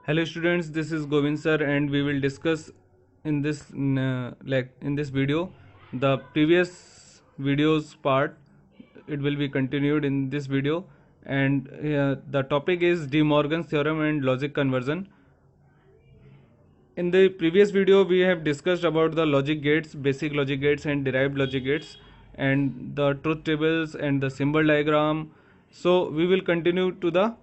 Hello students, this is Govind sir and we will discuss in this in this video the previous videos part. It will be continued in this video, and the topic is De Morgan's theorem and logic conversion. In the previous video we have discussed about the logic gates, basic logic gates and derived logic gates, and the truth tables and the symbol diagram. So we will continue to the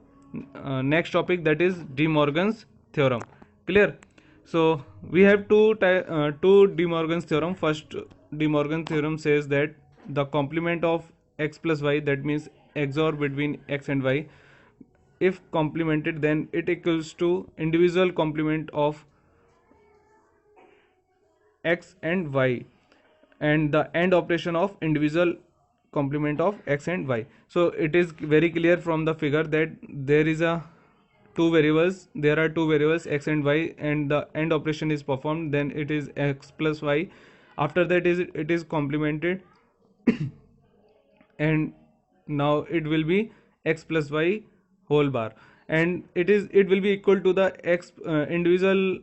next topic, that is De Morgan's theorem. Clear? So we have two De Morgan's theorem. First, De Morgan theorem says that the complement of x plus y, that means XOR between x and y, if complemented then it equals to individual complement of x and y, and the AND operation of individual complement of x and y. So it is very clear from the figure that there are two variables x and y, and the AND operation is performed, then it is x plus y. After that it is complemented and now it will be x plus y whole bar, and it will be equal to the x individual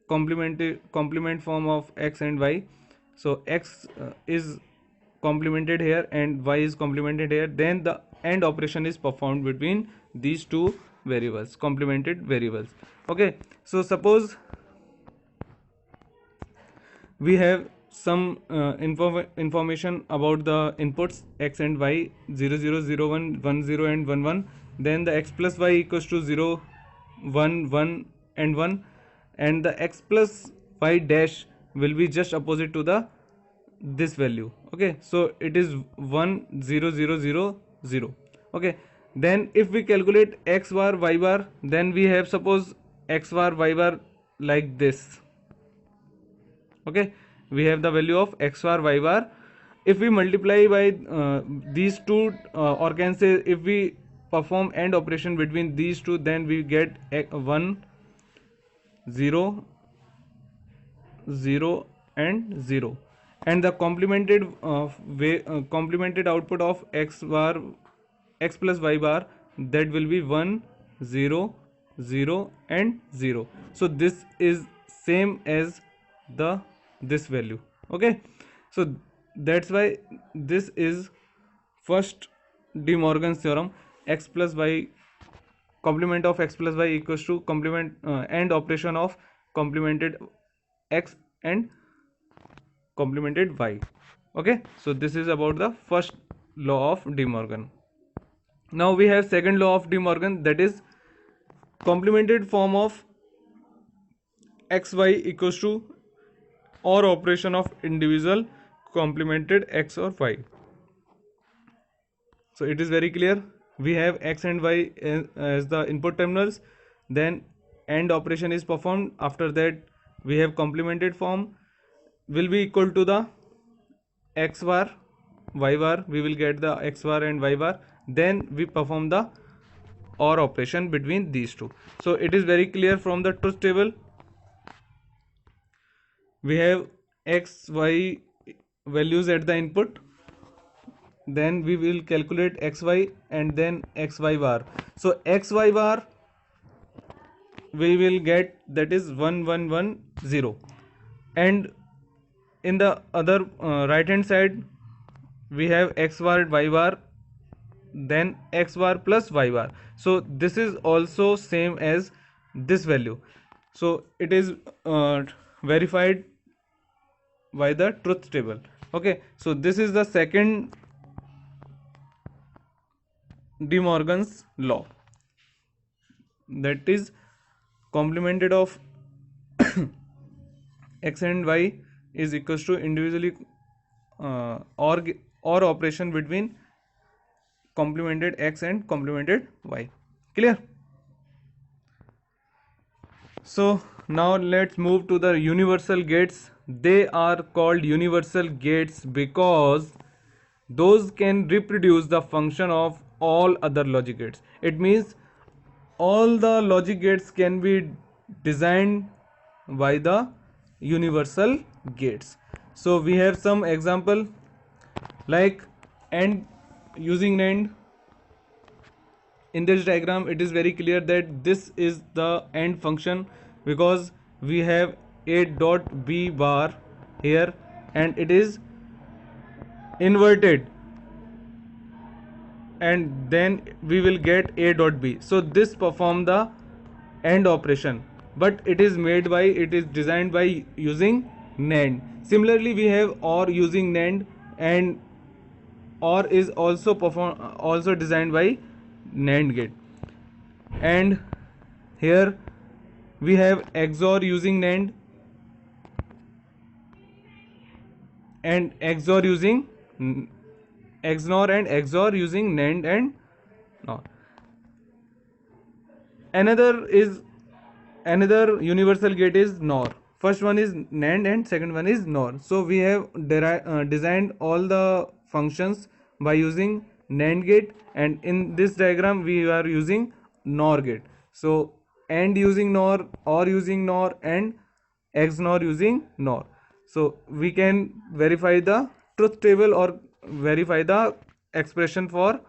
complement form of x and y. So x is complemented here and y is complemented here, then the AND operation is performed between these two variables, complemented variables. Okay, so suppose we have some information about the inputs x and y, 0 0 0 1 1 0 and 1 1, then the x plus y equals to 0 1 1 and 1, and the x plus y dash will be just opposite to the this value. Okay, so it is 1 0 0 0 0. Okay, then if we calculate x bar y bar, then we have, suppose, x bar y bar like this. Okay, we have the value of x bar y bar. If we multiply by these two, or can say if we perform AND operation between these two, then we get 1 0 0 and 0, and the complemented output of x plus y bar, that will be 1 0 0 and 0. So this is same as the this value. Okay, so that's why this is first De Morgan's theorem. X plus y, complement of x plus y equals to complement AND operation of complemented x and complemented y. Okay, so this is about the first law of De Morgan. Now we have second law of De Morgan, that is complemented form of xy equals to OR operation of individual complemented x or y. So it is very clear, we have x and y as the input terminals, then AND operation is performed. After that we have complemented form will be equal to the x bar y bar, we will get the x bar and y bar, then we perform the OR operation between these two. So it is very clear from the truth table, we have x y values at the input, then we will calculate xy and then xy bar. So xy bar we will get, that is 1 1 1 0, and in the other right hand side we have x bar y bar, then x bar plus y bar. So this is also same as this value, so it is verified by the truth table. Okay, so this is the second De Morgan's law, that is complemented of x and y is equals to individually or operation between complemented x and complemented y. Clear? So now let's move to the universal gates. They are called universal gates because those can reproduce the function of all other logic gates. It means all the logic gates can be designed by the universal gates. So we have some example like AND, using AND in this diagram it is very clear that this is the AND function, because we have a dot b bar here and it is inverted, and then we will get a dot b. So this perform the AND operation, but it is designed by using NAND. Similarly, we have OR using NAND, and OR is also designed by NAND gate. And here we have XOR using NAND and XOR using XNOR and XOR using NAND and NOR. Another universal gate is NOR. First one is NAND and second one is NOR. So we have designed all the functions by using NAND gate, and in this diagram we are using NOR gate. So AND using NOR, OR using NOR, and XNOR using NOR. So we can verify the truth table or verify the expression for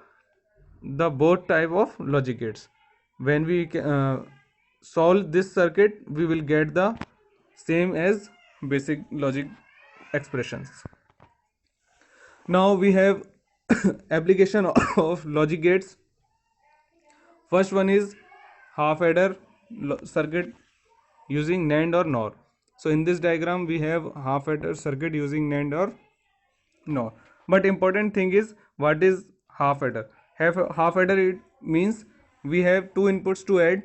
the both type of logic gates. When we solve this circuit, we will get the same as basic logic expressions. Now we have application of logic gates. First one is half adder circuit using NAND or NOR. So in this diagram we have half adder circuit using NAND or NOR. But important thing is, what is half adder? Half adder, it means we have two inputs to add,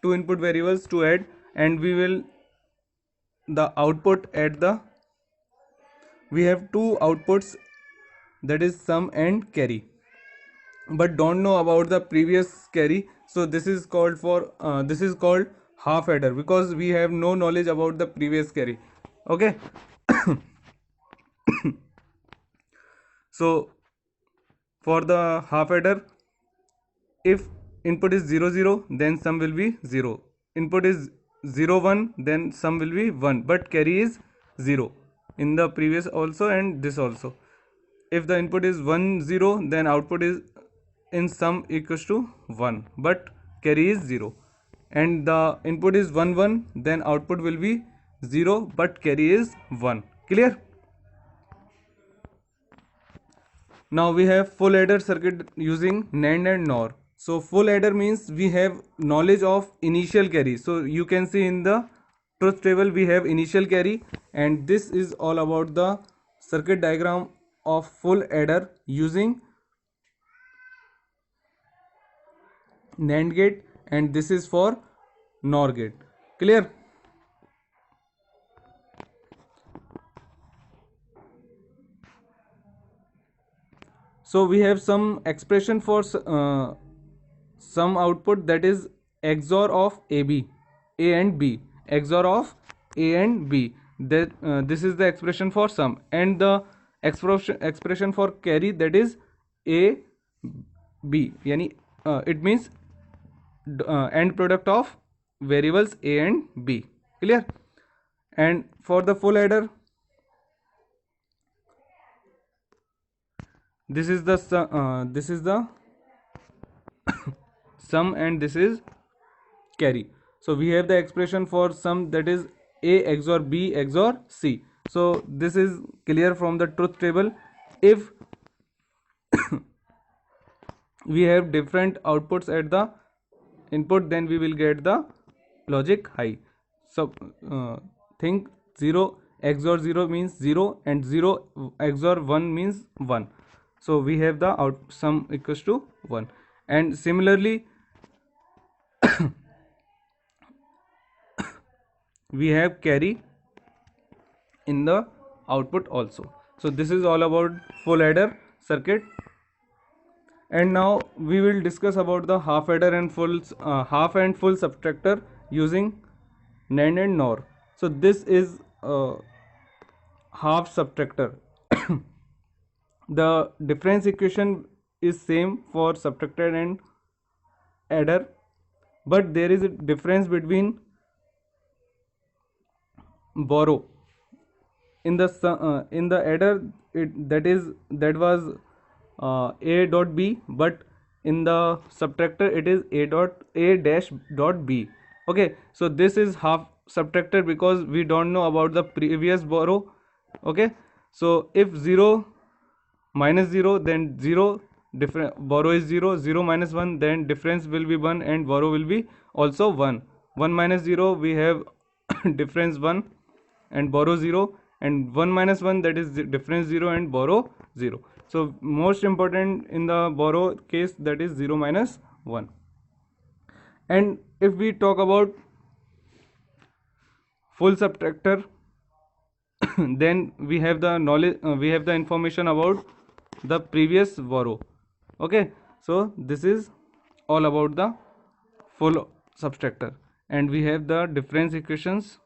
two input variables to add, and we will the output at the we have two outputs, that is sum and carry, but don't know about the previous carry. So this is called half adder, because we have no knowledge about the previous carry. Okay. So for the half adder, if input is 0 0, then sum will be 0. Input is 0 1, then sum will be 1, but carry is 0 in the previous also and this also. If the input is 1 0, then output is in sum equals to 1, but carry is 0. And the input is 1 1, then output will be 0, but carry is 1. Clear? Now we have full adder circuit using NAND and NOR. So full adder means we have knowledge of initial carry. So you can see in the truth table we have initial carry, and this is all about the circuit diagram of full adder using NAND gate, and this is for NOR gate. Clear? So we have some expression for some output, that is XOR of A and B, XOR of A and B. That this is the expression for sum, and the expression for carry, that is A B. Yani it means end product of variables A and B. Clear? And for the full adder, this is the sum and this is carry. So we have the expression for sum, that is A XOR B XOR C. So this is clear from the truth table. If we have different outputs at the input, then we will get the logic high. So think 0 XOR 0 means 0, and 0 XOR 1 means 1. So we have the sum equals to 1. And similarly we have carry in the output also. So this is all about full adder circuit. And now we will discuss about the half adder and half and full subtractor using NAND and NOR. So this is half subtractor. The difference equation is same for subtractor and adder, but there is a difference between borrow. In the adder, that was A dot B, but in the subtractor it is a dash dot b. Okay, so this is half subtractor because we don't know about the previous borrow. Okay, so if 0 minus 0, then 0, different borrow is 0, 0 minus 1, then difference will be 1 and borrow will be also 1. 1 minus 0 we have difference 1 and borrow 0, and 1 minus 1, that is difference 0 and borrow 0. So most important in the borrow case, that is 0 minus 1. And if we talk about full subtractor, then we have the knowledge, we have the information about the previous borrow. Okay, so this is all about the full subtractor. And we have the difference equations.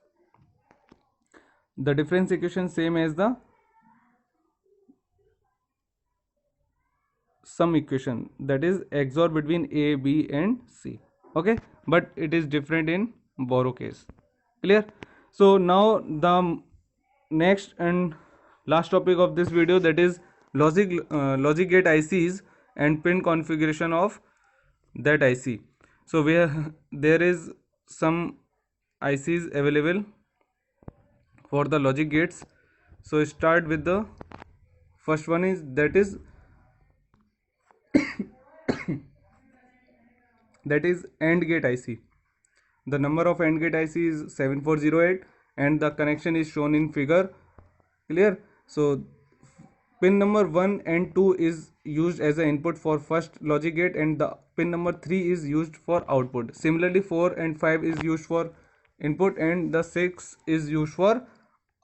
The difference equation same as the sum equation, that is XOR between A, B and C. Okay, but it is different in borrow case. Clear? So now the next and last topic of this video, that is logic gate ICs and pin configuration of that IC. So there is some ICs available for the logic gates. So start with the first one, is that is that is AND gate IC. The number of AND gate IC is 7408 and the connection is shown in figure. Clear? So pin number 1 and 2 is used as an input for first logic gate, and the pin number 3 is used for output. Similarly 4 and 5 is used for input and the 6 is used for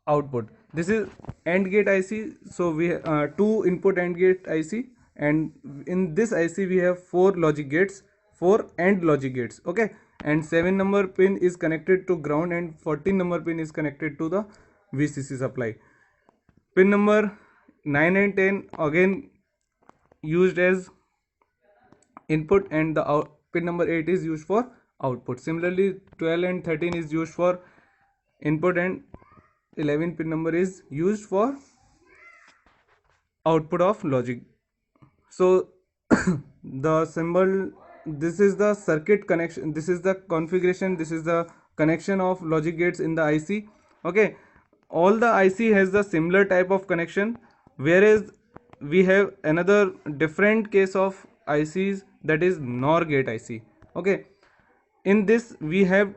output. This is AND gate IC. So we have 2 input AND gate IC, and in this IC we have 4 logic gates, 4 AND logic gates. Okay, and 7 number pin is connected to ground and 14 number pin is connected to the VCC supply. Pin number 9 and 10 again used as input, and the pin number 8 is used for output. Similarly 12 and 13 is used for input and 11 pin number is used for output of logic. So the symbol, this is the circuit connection, this is the configuration, this is the connection of logic gates in the IC. Okay, all the IC has the similar type of connection, whereas we have another different case of ICs, that is NOR gate IC. Okay, in this we have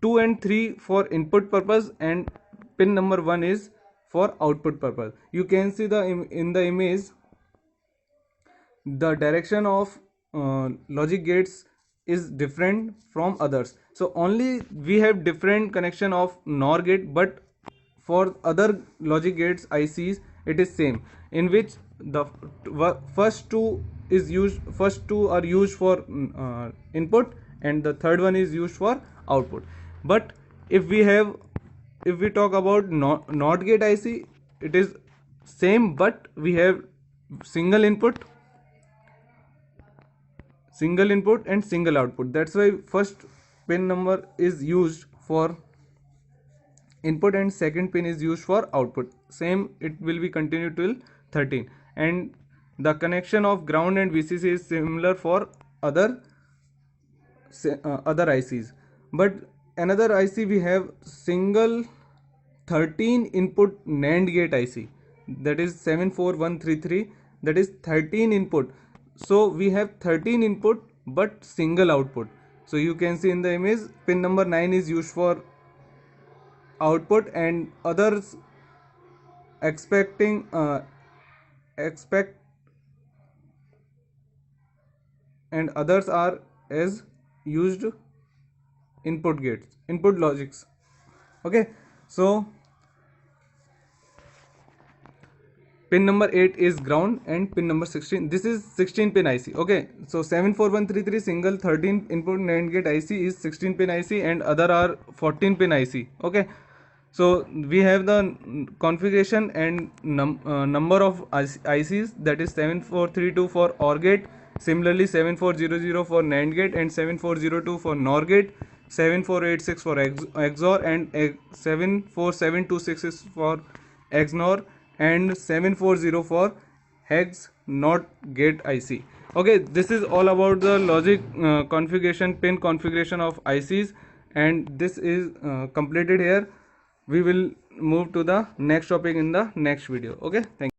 2 and 3 for input purpose and pin number 1 is for output purpose. You can see the in the image the direction of logic gates is different from others. So only we have different connection of NOR gate, but for other logic gates ICs it is same, in which the first two are used for input and the third one is used for output. But if we talk about NOT gate IC, it is same, but we have single input and single output. That's why first pin number is used for input and second pin is used for output. Same it will be continued till 13, and the connection of ground and VCC is similar for other ICs. But another IC we have single 13 input NAND gate IC, that is 74133, that is 13 input. So we have 13 input but single output. So you can see in the image pin number 9 is used for output and others expect and others are as used input logics. Okay, so pin number 8 is ground and pin number 16, this is 16 pin IC. Okay, so 74133 single 13 input NAND gate IC is 16 pin IC and other are 14 pin IC. Okay, so we have the configuration and number of ICs, that is 7432 for OR gate, similarly 7400 for NAND gate and 7402 for NOR gate, 7486 for XOR and 74726 is for XNOR and 740 for hex NOT gate IC. Okay, this is all about the logic configuration, pin configuration of ICs, and this is completed here. We will move to the next topic in the next video. Okay, thank you.